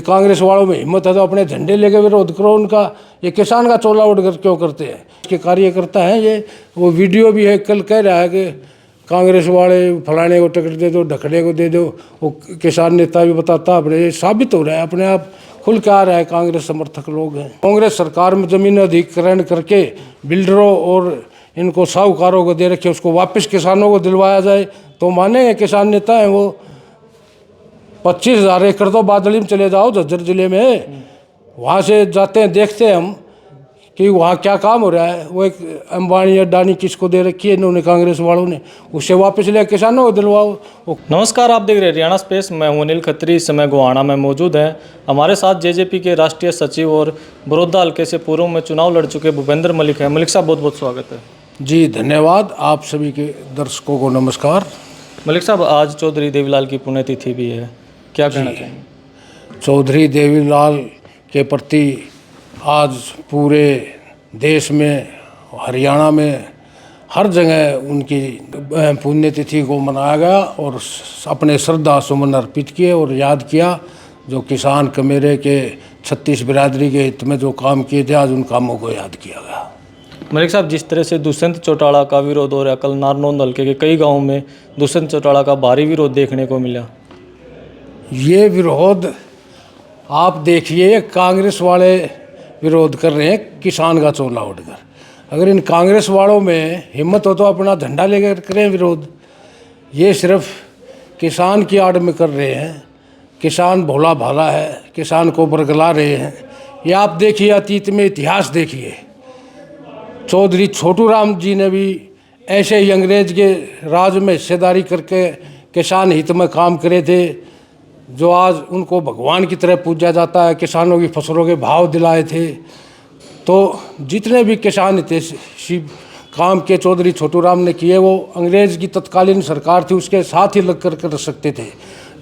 कांग्रेस वालों में हिम्मत है तो अपने झंडे लेके विरोध करो उनका। ये किसान का चोला उड़कर क्यों करते हैं? इसके कार्यकर्ता हैं ये, वो वीडियो भी है, कल कह रहा है कि कांग्रेस वाले फलाने को टिकट दे दो, ढकने को दे दो। वो किसान नेता भी बताता अपने, ये साबित हो रहा है अपने आप खुल के आ रहा है कांग्रेस समर्थक लोग हैं। कांग्रेस सरकार में जमीन अधिग्रहण करके बिल्डरों और इनको साहूकारों को दे रखे, उसको वापस किसानों को दिलवाया जाए तो मानेंगे किसान नेता हैं वो। 25,000 एकड़ तो बादली में चले जाओ, झज्जर जिले में, वहाँ से जाते हैं, देखते हैं हम कि वहाँ क्या काम हो रहा है। वो एक अंबानी अडानी किसको दे रखी है इन्होंने, कांग्रेस वालों ने, उससे वापस ले किसानों को दिलवाओ। नमस्कार, आप देख रहे हैं हरियाणा स्पेस। मैं हूं अनिल खत्री। इस समय गोहाना में मौजूद हैं हमारे साथ जेजेपी के राष्ट्रीय सचिव और बड़ौदा हल्के से पूर्व में चुनाव लड़ चुके भूपेंद्र मलिक हैं। मलिक साहब, बहुत बहुत स्वागत है। जी धन्यवाद। आप सभी के दर्शकों को नमस्कार। मलिक साहब, आज चौधरी देवीलाल की पुण्यतिथि भी है, क्या कहना चाहेंगे? चौधरी देवीलाल के प्रति आज पूरे देश में, हरियाणा में, हर जगह उनकी पुण्यतिथि को मनाया गया और अपने श्रद्धा सुमन अर्पित किए और याद किया जो किसान कमेरे के 36 बिरादरी के हित में जो काम किए थे, आज उन कामों को याद किया गया। मलिक साहब, जिस तरह से दुष्यंत चौटाला का विरोध हो रहा है, कल नारनौंद हल्के के कई गाँवों में दुष्यंत चौटाला का भारी विरोध देखने को मिला। ये विरोध आप देखिए, कांग्रेस वाले विरोध कर रहे हैं किसान का चोला उड़कर। अगर इन कांग्रेस वालों में हिम्मत हो तो अपना झंडा लेकर करें विरोध। ये सिर्फ किसान की आड़ में कर रहे हैं। किसान भोला भाला है, किसान को बरगला रहे हैं। ये आप देखिए, अतीत में इतिहास देखिए, चौधरी छोटू राम जी ने भी ऐसे ही अंग्रेज के राज में हिस्सेदारी करके किसान हित में काम करे थे, जो आज उनको भगवान की तरह पूजा जाता है। किसानों की फसलों के भाव दिलाए थे। तो जितने भी किसान हितैषी काम के चौधरी छोटू राम ने किए, वो अंग्रेज की तत्कालीन सरकार थी उसके साथ ही लग कर सकते थे।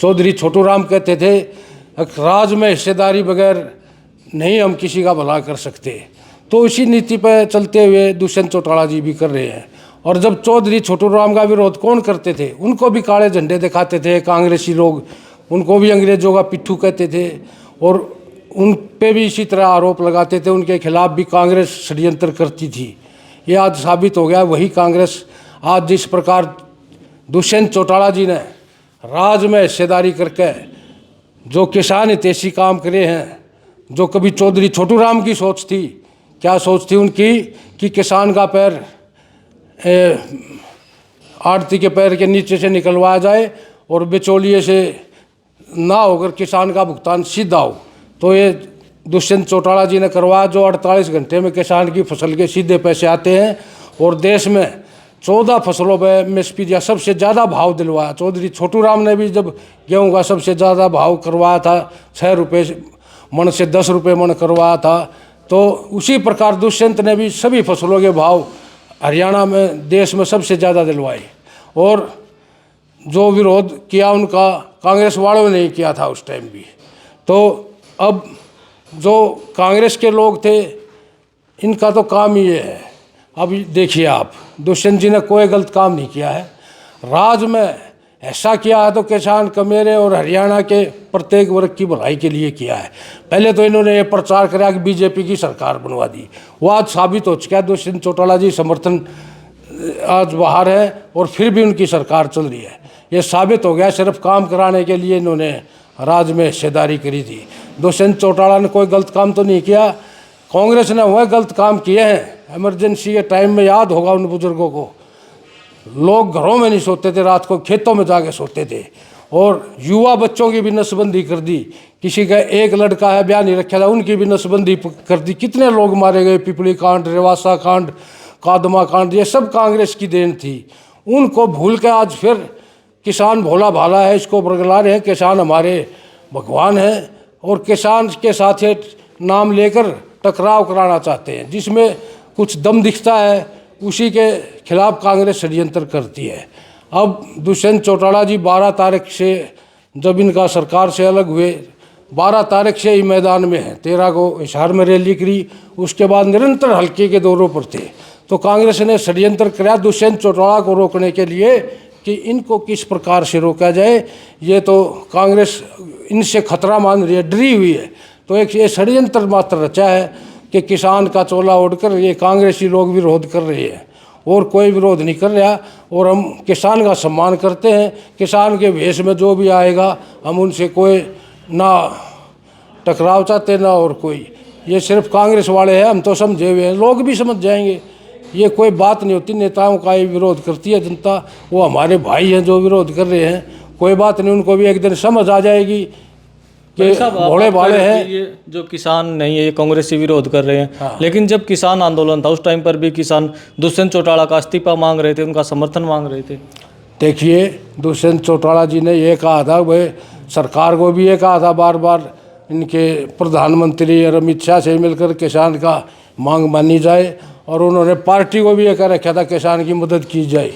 चौधरी छोटू राम कहते थे, राज में हिस्सेदारी बगैर नहीं हम किसी का भला कर सकते। तो इसी नीति पर चलते हुए दुष्यंत चौटाला जी भी कर रहे हैं। और जब चौधरी छोटू राम का विरोध कौन करते थे, उनको भी काले झंडे दिखाते थे कांग्रेसी लोग, उनको भी अंग्रेजों का पिट्ठू कहते थे और उन पे भी इसी तरह आरोप लगाते थे। उनके खिलाफ भी कांग्रेस षड्यंत्र करती थी। ये आज साबित हो गया। वही कांग्रेस आज जिस प्रकार दुष्यंत चौटाला जी ने राज में हिस्सेदारी करके जो किसान हितैषी काम करे हैं, जो कभी चौधरी छोटू राम की सोच थी, क्या सोच थी उनकी कि किसान का पैर आड़ती के पैर के नीचे से निकलवाया जाए और बिचौलिए से ना होकर किसान का भुगतान सीधा हो। तो ये दुष्यंत चौटाला जी ने करवाया, जो 48 घंटे में किसान की फसल के सीधे पैसे आते हैं। और देश में 14 फसलों पर एमएसपी दिया, सबसे ज़्यादा भाव दिलवाया। चौधरी छोटू राम ने भी जब गेहूँ का सबसे ज़्यादा भाव करवाया था, 6 रुपये मन से 10 रुपये मन करवाया था, तो उसी प्रकार दुष्यंत ने भी सभी फसलों के भाव हरियाणा में देश में सबसे ज़्यादा दिलवाए। और जो विरोध किया उनका कांग्रेस वालों ने किया था उस टाइम भी। तो अब जो कांग्रेस के लोग थे, इनका तो काम ही ये है। अब देखिए आप, दुष्यंत जी ने कोई गलत काम नहीं किया है। राज में ऐसा किया है तो किसान कमेरे और हरियाणा के प्रत्येक वर्ग की भलाई के लिए किया है। पहले तो इन्होंने ये प्रचार करा कि बीजेपी की सरकार बनवा दी, वो आज साबित हो चुका है। दुष्यंत चौटाला जी समर्थन आज बाहर है और फिर भी उनकी सरकार चल रही है। ये साबित हो गया सिर्फ काम कराने के लिए इन्होंने राज में हिस्सेदारी करी थी। दुष्यंत चौटाला ने कोई गलत काम तो नहीं किया। कांग्रेस ने वह गलत काम किए हैं। इमरजेंसी के टाइम में याद होगा उन बुजुर्गों को, लोग घरों में नहीं सोते थे, रात को खेतों में जाके सोते थे। और युवा बच्चों की भी नसबंदी कर दी। किसी का एक लड़का है, ब्याह नहीं रखा था, उनकी भी नसबंदी कर दी। कितने लोग मारे गए, पिपली कांड, रेवासा कांड, कादमा कांड, ये सब कांग्रेस की देन थी। उनको भूल के आज फिर किसान भोला भाला है, इसको बरगला रहे हैं। किसान हमारे भगवान हैं और किसान के साथ ये नाम लेकर टकराव कराना चाहते हैं। जिसमें कुछ दम दिखता है, उसी के खिलाफ कांग्रेस षड्यंत्र करती है। अब दुष्यंत चौटाला जी 12 तारीख से, जब इनका सरकार से अलग हुए, 12 तारीख से ही मैदान में हैं। 13 को हिसार में रैली करी, उसके बाद निरंतर हल्के के दौरों पर थे। तो कांग्रेस ने षड्यंत्र कराया दुष्यंत चौटाला को रोकने के लिए कि इनको किस प्रकार से रोका जाए। ये तो कांग्रेस इनसे खतरा मान रही है, डरी हुई है। तो एक ये षड्यंत्र मात्र रचा है कि किसान का चोला ओढ़कर ये कांग्रेसी लोग विरोध कर रहे हैं, और कोई विरोध नहीं कर रहा। और हम किसान का सम्मान करते हैं। किसान के भेष में जो भी आएगा हम उनसे कोई ना टकराव चाहते ना और कोई। ये सिर्फ कांग्रेस वाले हैं, हम तो समझे हुए हैं, लोग भी समझ जाएंगे। ये कोई बात नहीं होती, नेताओं का ही विरोध करती है जनता। वो हमारे भाई हैं जो विरोध कर रहे हैं, कोई बात नहीं, उनको भी एक दिन समझ आ जाएगी कि भोले भाले हैं। ये जो किसान नहीं है ये कांग्रेसी विरोध कर रहे हैं, लेकिन जब किसान आंदोलन था उस टाइम पर भी किसान दुष्यंत चौटाला का इस्तीफा मांग रहे थे, उनका समर्थन मांग रहे थे। देखिए, दुष्यंत चौटाला जी ने ये कहा था, वह सरकार को भी ये कहा था बार बार, इनके प्रधानमंत्री और अमित शाह से मिलकर किसान का मांग मानी जाए। और उन्होंने पार्टी को भी ये कह रखा था किसान की मदद की जाए।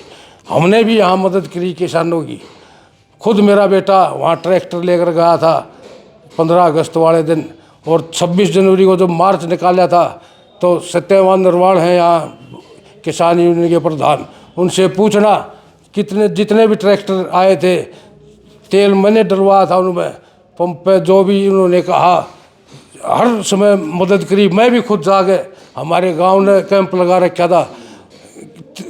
हमने भी यहाँ मदद करी किसानों की। खुद मेरा बेटा वहाँ ट्रैक्टर लेकर गया था 15 अगस्त वाले दिन, और 26 जनवरी को जब मार्च निकाला था तो सत्यवान नरवाल हैं यहाँ किसान यूनियन के प्रधान, उनसे पूछना कितने जितने भी ट्रैक्टर आए थे तेल मैंने डलवाया था उनमें, पंप पे जो भी उन्होंने कहा हर समय मदद करी। मैं भी खुद जाके, हमारे गांव ने कैंप लगा रखा था,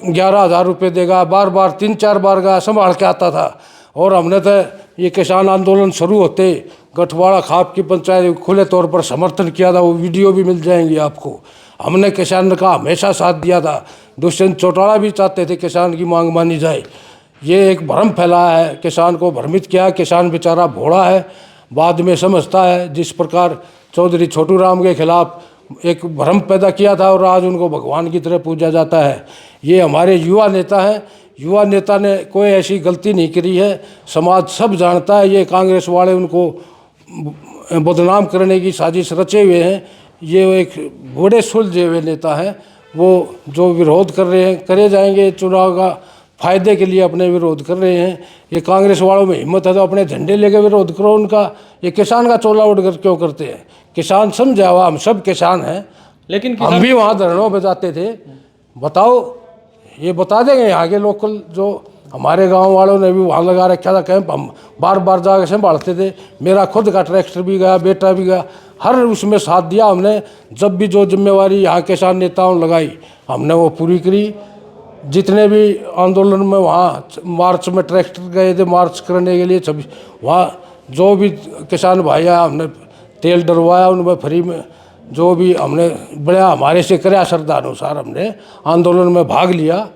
11,000 रुपये देगा, बार बार 3-4 बार गया, संभाल के आता था। और हमने तो ये किसान आंदोलन शुरू होते गठवाड़ा खाप की पंचायत खुले तौर पर समर्थन किया था, वो वीडियो भी मिल जाएंगी आपको। हमने किसान का हमेशा साथ दिया था। दुष्यंत चौटाला भी चाहते थे किसान की मांग मानी जाए। ये एक भ्रम फैलाया है, किसान को भ्रमित किया। किसान बेचारा भोला है, बाद में समझता है। जिस प्रकार चौधरी छोटू राम के खिलाफ एक भ्रम पैदा किया था और आज उनको भगवान की तरह पूजा जाता है। ये हमारे युवा नेता हैं। युवा नेता ने कोई ऐसी गलती नहीं करी है, समाज सब जानता है। ये कांग्रेस वाले उनको बदनाम करने की साजिश रचे हुए हैं। ये एक बड़े सुलझे हुए नेता हैं। वो जो विरोध कर रहे हैं करे जाएंगे, चुनाव का फायदे के लिए अपने विरोध कर रहे हैं। ये कांग्रेस वालों में हिम्मत है तो अपने झंडे लेके विरोध करो उनका। ये किसान का चोला उड़ कर क्यों करते हैं? किसान समझा हुआ, हम सब किसान हैं, लेकिन हम भी वहाँ धरनों पे जाते थे। बताओ, ये बता देंगे यहाँ के लोकल, जो हमारे गांव वालों ने भी वहाँ लगा रखा था कैंप, हम बार बार जाकर संभालते थे। मेरा खुद का ट्रैक्टर भी गया, बेटा भी गया, हर उसमें साथ दिया हमने। जब भी जो जिम्मेवारी यहाँ किसान नेताओं लगाई हमने वो पूरी करी। जितने भी आंदोलन में वहाँ मार्च में ट्रैक्टर गए थे मार्च करने के लिए, सभी वहाँ जो भी किसान भाई आया हमने तेल डलवाया उनमें फ्री में। जो भी हमने बड़ा हमारे से करे श्रद्धा अनुसार हमने आंदोलन में भाग लिया।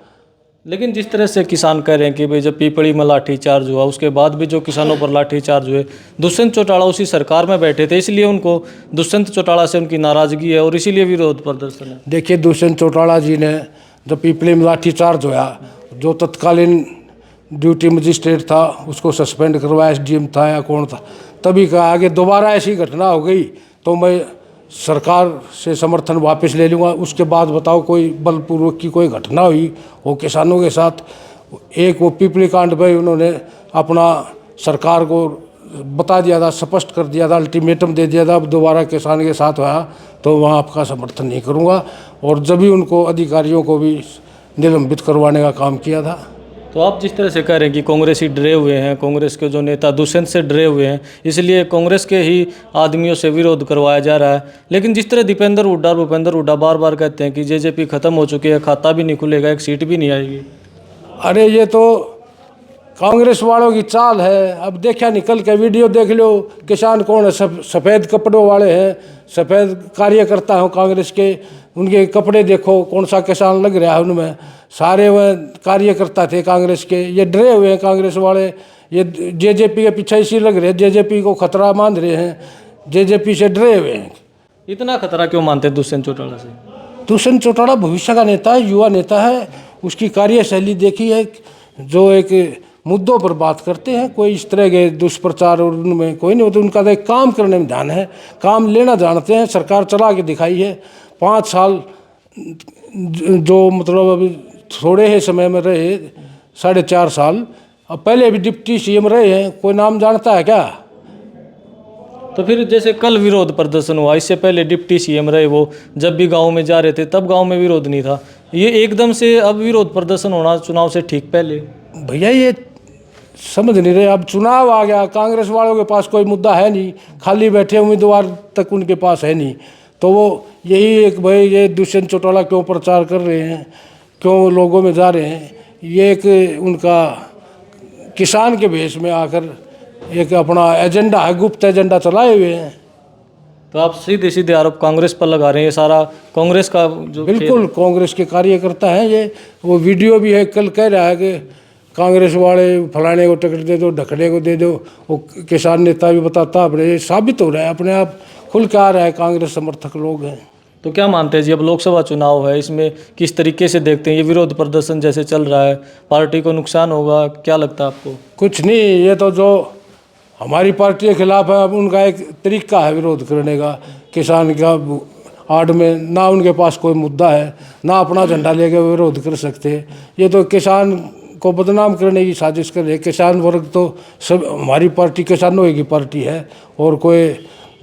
लेकिन जिस तरह से किसान कह रहे हैं कि भाई जब पीपड़ी में लाठीचार्ज हुआ उसके बाद भी जो किसानों पर लाठीचार्ज हुए, दुष्यंत चौटाला उसी सरकार में बैठे थे, इसलिए उनको दुष्यंत चौटाला से उनकी नाराजगी है और इसीलिए विरोध प्रदर्शन है। देखिए, दुष्यंत चौटाला जी ने जब पीपली में लाठीचार्ज हुआ, जो तत्कालीन ड्यूटी मजिस्ट्रेट था उसको सस्पेंड करवाया, SDM था या कौन था, तभी कहा आगे दोबारा ऐसी घटना हो गई तो मैं सरकार से समर्थन वापस ले लूँगा। उसके बाद बताओ कोई बलपूर्वक की कोई घटना हुई वो किसानों के साथ? एक वो पीपली कांड पे उन्होंने अपना सरकार को बता दिया था, स्पष्ट कर दिया था, अल्टीमेटम दे दिया था, अब दोबारा किसान के साथ हुआ तो वहाँ आपका समर्थन नहीं करूँगा। और जब भी उनको अधिकारियों को भी निलंबित करवाने का काम किया था। तो आप जिस तरह से कह रहे हैं कि कांग्रेसी डरे हुए हैं, कांग्रेस के जो नेता दुष्यंत से डरे हुए हैं, इसलिए कांग्रेस के ही आदमियों से विरोध करवाया जा रहा है। लेकिन जिस तरह दीपेंद्र हुड्डा और भूपेंद्र हुड्डा बार बार कहते हैं कि JJP खत्म हो चुकी है, खाता भी नहीं खुलेगा, एक सीट भी नहीं आएगी। अरे ये तो कांग्रेस वालों की चाल है। अब देखा, निकल के वीडियो देख लो, किसान कौन है? सफ़ेद कपड़ों वाले हैं, सफ़ेद कार्यकर्ता हो कांग्रेस के, उनके कपड़े देखो, कौन सा किसान लग रहा है उनमें? सारे वह कार्यकर्ता थे कांग्रेस के। ये डरे हुए हैं कांग्रेस वाले, ये JJP के पीछे इसी लग रहे हैं, JJP को खतरा मान रहे हैं, JJP से डरे हुए हैं। इतना खतरा क्यों मानते हैं दुष्यंत चौटाला से? दुष्यंत चौटाला भविष्य का नेता है, युवा नेता है। उसकी कार्यशैली देखी है, जो एक मुद्दों पर बात करते हैं, कोई इस तरह के दुष्प्रचार और उनमें कोई नहीं होता। उनका तो एक काम करने में ध्यान है, काम लेना जानते हैं। सरकार चला के दिखाई है 5 साल, जो मतलब अभी थोड़े ही समय में रहे, 4.5 साल। अब पहले भी डिप्टी CM रहे हैं, कोई नाम जानता है क्या? तो फिर जैसे कल विरोध प्रदर्शन हुआ, इससे पहले डिप्टी CM रहे, वो जब भी गांव में जा रहे थे तब गांव में विरोध नहीं था। ये एकदम से अब विरोध प्रदर्शन होना चुनाव से ठीक पहले? भैया ये समझ नहीं रहे। अब चुनाव आ गया, कांग्रेस वालों के पास कोई मुद्दा है नहीं, खाली बैठे उम्मीदवार तक उनके पास है नहीं, तो वो यही एक भाई ये दुष्यंत चौटाला क्यों प्रचार कर रहे हैं, क्यों लोगों में जा रहे हैं, ये एक उनका किसान के भेष में आकर एक अपना एजेंडा है, गुप्त एजेंडा चलाए हुए हैं। तो आप सीधे सीधे आरोप कांग्रेस पर लगा रहे हैं, ये सारा कांग्रेस का जो बिल्कुल कांग्रेस के कार्यकर्ता हैं ये। वो वीडियो भी है, कल कह रहा है कि कांग्रेस वाले फलाने को टिकट दे दो, ढकने को दे दो, वो किसान नेता भी बताता अपने, ये साबित हो रहा है अपने आप खुल के आ रहा है कांग्रेस समर्थक लोग हैं। तो क्या मानते हैं जी, अब लोकसभा चुनाव है, इसमें किस तरीके से देखते हैं, ये विरोध प्रदर्शन जैसे चल रहा है, पार्टी को नुकसान होगा, क्या लगता है आपको? कुछ नहीं, ये तो जो हमारी पार्टी के खिलाफ है, अब उनका एक तरीका है विरोध करने का। किसान का आड़ में ना उनके पास कोई मुद्दा है, ना अपना झंडा लेके विरोध कर सकते। ये तो किसान को बदनाम करने की साजिश कर रहे। किसान वर्ग तो सब, हमारी पार्टी किसानों की पार्टी है, और कोई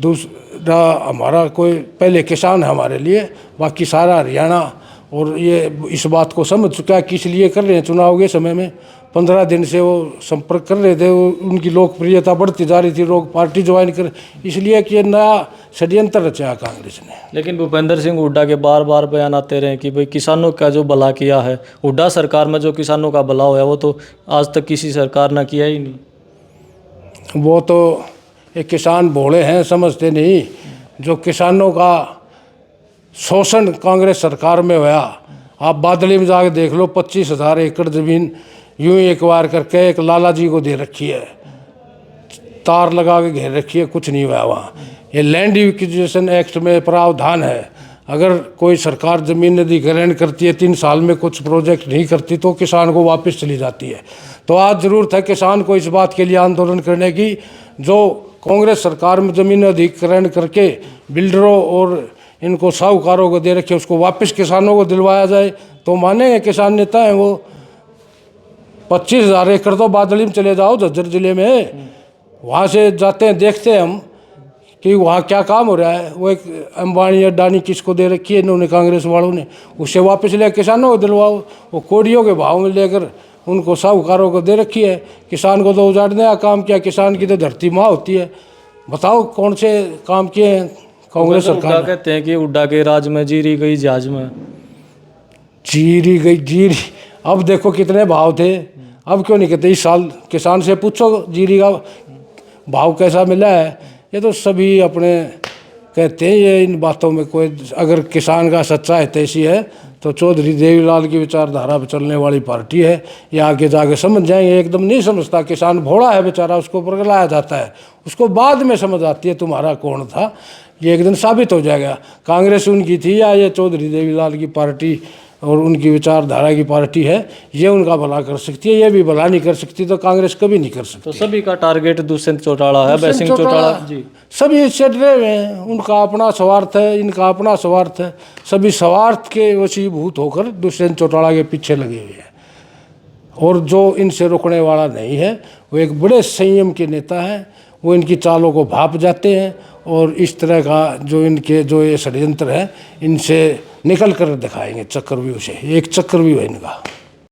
दूसरा हमारा कोई पहले किसान है हमारे लिए, बाकी सारा हरियाणा। और ये इस बात को समझ चुका है कि इसलिए कर रहे हैं। चुनाव के समय में 15 दिन से वो संपर्क कर रहे थे, उनकी लोकप्रियता बढ़ती जा रही थी, लोग पार्टी ज्वाइन कर, इसलिए कि ये नया षड्यंत्र रचा कांग्रेस ने। लेकिन भूपेंद्र सिंह हुड्डा के बार बार बयान आते रहे कि भाई किसानों का जो भला किया है, हुड्डा सरकार में जो किसानों का भला हुआ है वो तो आज तक किसी सरकार ने किया ही नहीं। वो तो एक किसान भोले हैं, समझते नहीं। जो किसानों का शोषण कांग्रेस सरकार में हुआ, आप बादली में जाकर देख लो, 25,000 एकड़ ज़मीन यूं ही एक बार करके एक लाला जी को दे रखी है, तार लगा के घेर रखी है, कुछ नहीं हुआ वहाँ। ये लैंड एक्विजिशन एक्ट में प्रावधान है, अगर कोई सरकार ज़मीन अधिग्रहण करती है 3 साल में कुछ प्रोजेक्ट नहीं करती तो किसान को वापस चली जाती है। तो आज ज़रूरत है किसान को इस बात के लिए आंदोलन करने की, जो कांग्रेस सरकार में ज़मीन अधिग्रहण करके बिल्डरों और इनको साहूकारों को दे रखे उसको वापस किसानों को दिलवाया जाए, तो मानेंगे किसान नेता हैं वो। 25,000 एकड़ तो बादली में चले जाओ, झज्जर जिले में, वहाँ से जाते हैं, देखते हैं हम कि वहाँ क्या काम हो रहा है। वो एक अंबानी अडानी किसको दे रखी है इन्होंने, कांग्रेस वालों ने, उससे वापस ले किसानों को दिलवाओ। वो कोड़ियों के भाव में लेकर उनको साहूकारों को दे रखी है, किसान को तो उजाड़ने का काम किया। किसान की तो धरती माँ होती है। बताओ कौन से काम किए हैं कांग्रेस सरकार? कहते हैं कि हुड्डा के राज में जीरी गई जहाज में। जीरी गई जीरी, अब देखो कितने भाव थे, अब क्यों नहीं कहते? इस साल किसान से पूछो जीरी का भाव कैसा मिला है। ये तो सभी अपने कहते हैं, ये इन बातों में कोई, अगर किसान का सच्चा हितैषी है तो चौधरी देवीलाल की विचारधारा पर चलने वाली पार्टी है। ये आगे जाके समझ जाएंगे, एकदम नहीं समझता। किसान भोला है बेचारा, उसको पकड़ाया जाता है, उसको बाद में समझ आती है तुम्हारा कौन था। ये एक दिन साबित हो जाएगा कांग्रेस उनकी थी या ये चौधरी देवीलाल की पार्टी और उनकी विचारधारा की पार्टी है। ये उनका भला कर सकती है, ये भी भला नहीं कर सकती, तो कांग्रेस कभी नहीं कर सकती। तो सभी का टारगेट दुष्यंत चौटाला है, बैसिंग चौटाला जी, सभी इससे डरे हुए हैं। उनका अपना स्वार्थ है, इनका अपना स्वार्थ है, सभी स्वार्थ के वशीभूत होकर दुष्यंत चौटाला के पीछे लगे हुए हैं। और जो इनसे रोकने वाला नहीं है, वो एक बड़े संयम के नेता हैं, वो इनकी चालों को भाप जाते हैं, और इस तरह का जो इनके जो ये षड्यंत्र है, इनसे निकल कर दिखाएंगे चक्रव्यूह से। एक चक्रव्यूह है इनका।